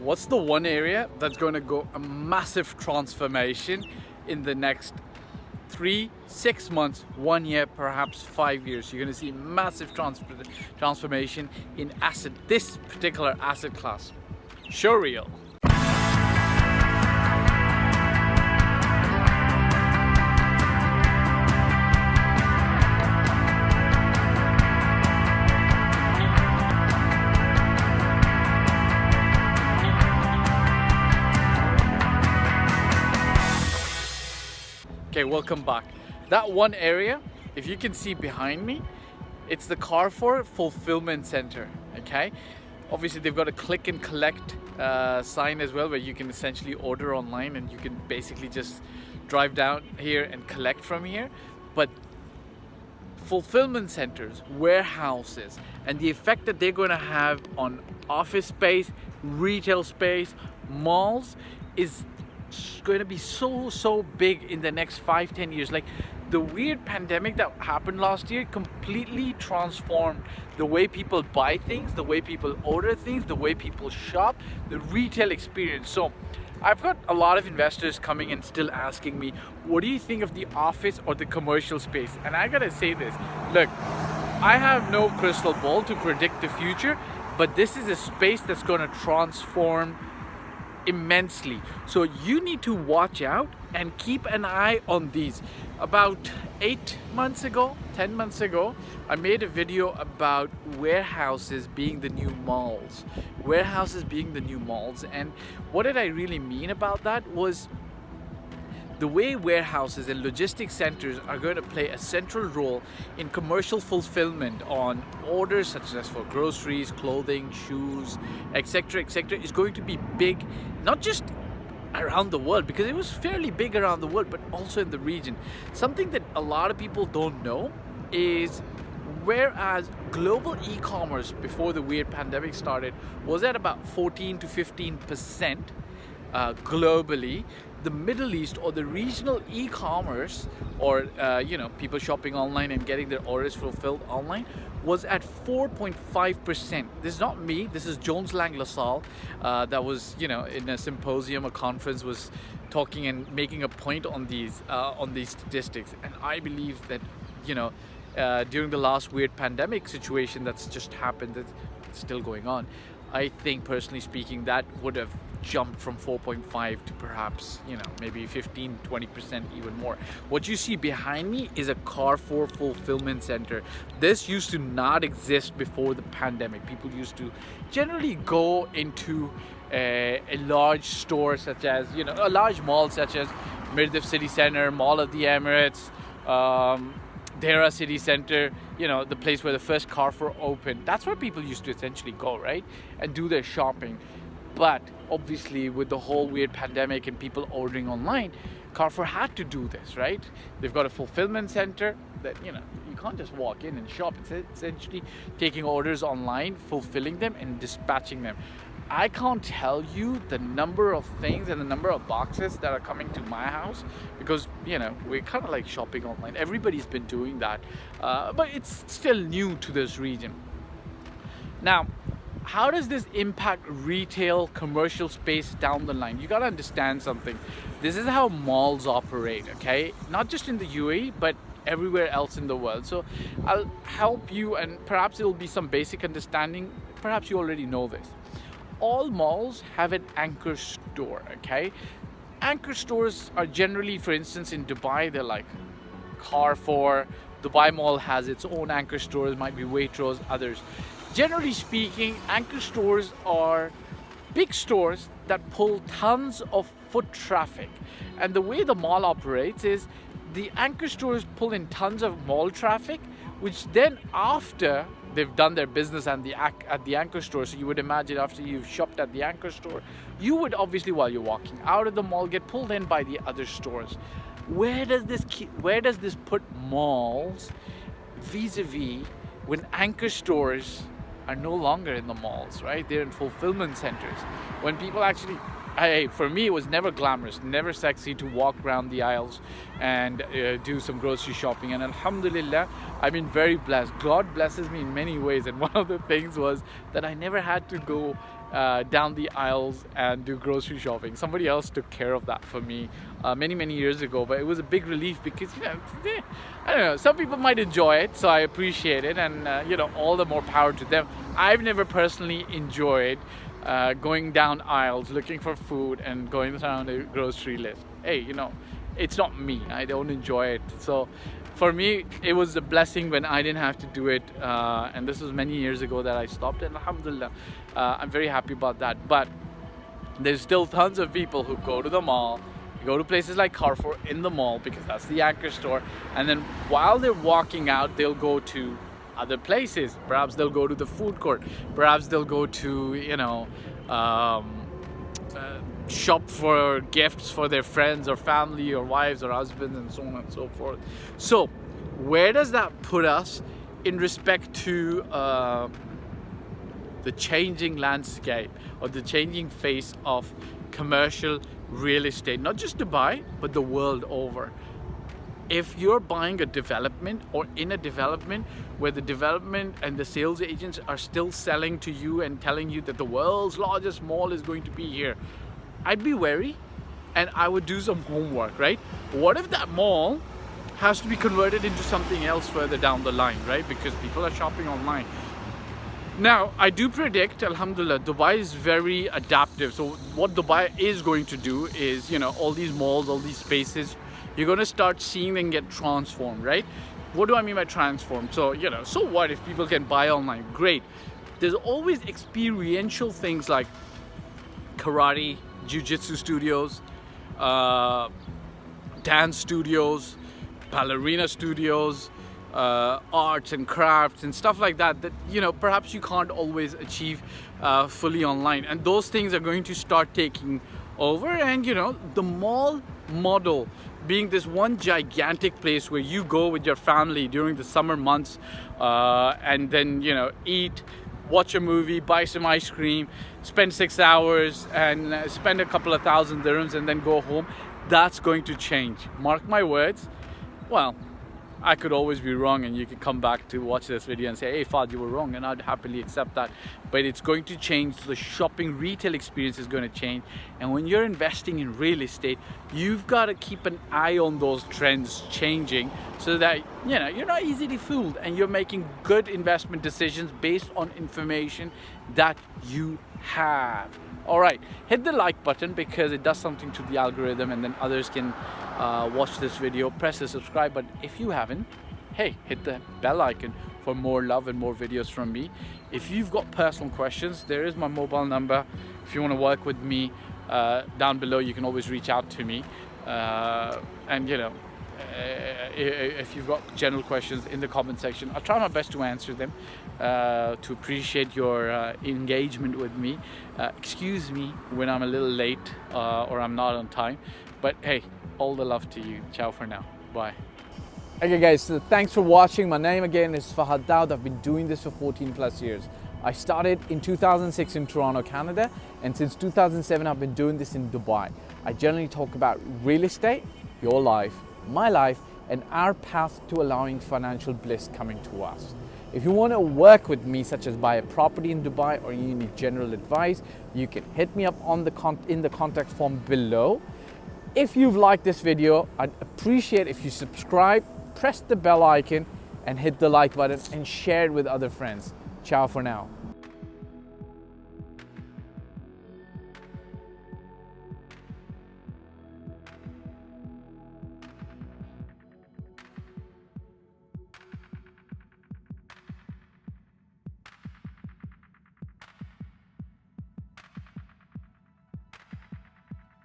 What's the one area that's going to go a massive transformation in the next 3-6 months, 1 year, perhaps 5 years? You're going to see massive transformation in this particular asset class. Showreel. Okay, welcome back. That one area, if you can see behind me, it's the Carrefour Fulfillment Center, okay? Obviously, they've got a click and collect sign as well, where you can essentially order online and you can basically just drive down here and collect from here. But fulfillment centers, warehouses, and the effect that they're going to have on office space, retail space, malls is going to be so big in the next 5-10 years. Like, the weird pandemic that happened last year completely transformed the way people buy things, the way people order things, the way people shop, the retail experience. So I've got a lot of investors coming and still asking me, what do you think of the office or the commercial space? And I gotta say this, look, I have no crystal ball to predict the future, but this is a space that's going to transform immensely. So you need to watch out and keep an eye on these. About 8 months ago, 10 months ago, I made a video about warehouses being the new malls. Warehouses being the new malls. And what did I really mean about that was the way warehouses and logistics centers are going to play a central role in commercial fulfillment on orders such as for groceries, clothing, shoes, etc., is going to be big, not just around the world, because it was fairly big around the world, but also in the region. Something that a lot of people don't know is, whereas global e-commerce before the weird pandemic started was at about 14 to 15% globally, the Middle East or the regional e-commerce, or people shopping online and getting their orders fulfilled online, was at 4.5%. This is not me, this is Jones Lang LaSalle, that was in a symposium, a conference, was talking and making a point on these statistics. And I believe that during the last weird pandemic situation that's just happened, that's still going on, I think, personally speaking, that would have jumped from 4.5 to perhaps maybe 15-20% even more. What you see behind me is a Carrefour Fulfillment Center. This used to not exist before the pandemic. People used to generally go into a large store, such as a large mall such as Mirdif City Center, Mall of the Emirates, Dera City Center, the place where the first Carrefour opened. That's where people used to essentially go, right, and do their shopping. But obviously, with the whole weird pandemic and people ordering online, Carrefour had to do this, right? They've got a fulfillment center that you can't just walk in and shop. It's essentially taking orders online, fulfilling them, and dispatching them. I can't tell you the number of things and the number of boxes that are coming to my house, because we're kind of like shopping online. Everybody's been doing that, but it's still new to this region. Now, how does this impact retail, commercial space down the line? You got to understand something. This is how malls operate, okay? Not just in the UAE, but everywhere else in the world. So I'll help you, and perhaps it'll be some basic understanding. Perhaps you already know this. All malls have an anchor store, okay? Anchor stores are generally, for instance, in Dubai, they're like Carrefour. Dubai Mall has its own anchor stores, might be Waitrose, others. Generally speaking, anchor stores are big stores that pull tons of foot traffic. And the way the mall operates is the anchor stores pull in tons of mall traffic, which then, after they've done their business at the anchor store, so you would imagine after you've shopped at the anchor store, you would obviously, while you're walking out of the mall, get pulled in by the other stores. Where does this put malls vis-a-vis when anchor stores are no longer in the malls, right? They're in fulfillment centers. When people actually, for me, it was never glamorous, never sexy to walk around the aisles and do some grocery shopping. And alhamdulillah, I've been very blessed. God blesses me in many ways. And one of the things was that I never had to go down the aisles and do grocery shopping. Somebody else took care of that for me many years ago, but it was a big relief because, you know, I don't know, some people might enjoy it, so I appreciate it, and you know, all the more power to them. I've never personally enjoyed going down aisles looking for food and going down a grocery list. Hey, you know, it's not me. I don't enjoy it. So for me, it was a blessing when I didn't have to do it, and this was many years ago that I stopped, and alhamdulillah, I'm very happy about that. But there's still tons of people who go to the mall, go to places like Carrefour in the mall because that's the anchor store, and then while they're walking out, they'll go to other places. Perhaps they'll go to the food court, perhaps they'll go to, you know, shop for gifts for their friends or family or wives or husbands and so on and so forth. So where does that put us in respect to the changing landscape or the changing face of commercial real estate, not just Dubai but the world over? If you're buying a development or in a development where the development and the sales agents are still selling to you and telling you that the world's largest mall is going to be here, I'd be wary and I would do some homework, right? What if that mall has to be converted into something else further down the line, right? Because people are shopping online. Now, I do predict, alhamdulillah, Dubai is very adaptive. So what Dubai is going to do is, you know, all these malls, all these spaces, you're going to start seeing them get transformed, right? What do I mean by transformed? So, you know, so what if people can buy online? Great. There's always experiential things like karate, jiu-jitsu studios, dance studios, ballerina studios, arts and crafts and stuff like that, that, you know, perhaps you can't always achieve fully online, and those things are going to start taking over. And, you know, the mall model being this one gigantic place where you go with your family during the summer months and then, you know, eat, watch a movie, buy some ice cream, spend 6 hours and spend a couple of thousand dirhams and then go home. That's going to change. Mark my words. Well, I could always be wrong, and you could come back to watch this video and say, hey Fahd, you were wrong, and I'd happily accept that. But it's going to change. The shopping retail experience is going to change, and when you're investing in real estate, you've got to keep an eye on those trends changing so that, you know, you're not easily fooled and you're making good investment decisions based on information that you have. All right, hit the like button because it does something to the algorithm, and then others can watch this video. Press the subscribe button if you haven't. Hey, hit the bell icon for more love and more videos from me. If you've got personal questions, there is my mobile number. If you want to work with me, down below you can always reach out to me, and, you know, if you've got general questions in the comment section, I'll try my best to answer them, to appreciate your engagement with me. Excuse me when I'm a little late or I'm not on time, but hey, all the love to you. Ciao for now. Bye. Okay guys, so thanks for watching. My name again is Fahd Dawood. I've been doing this for 14 plus years. I started in 2006 in Toronto, Canada, and since 2007 I've been doing this in Dubai. I generally talk about real estate, your life, my life, and our path to allowing financial bliss coming to us. If you want to work with me, such as buy a property in Dubai, or you need general advice, you can hit me up on in the contact form below. If you've liked this video, I'd appreciate if you subscribe, press the bell icon, and hit the like button and share it with other friends. Ciao for now.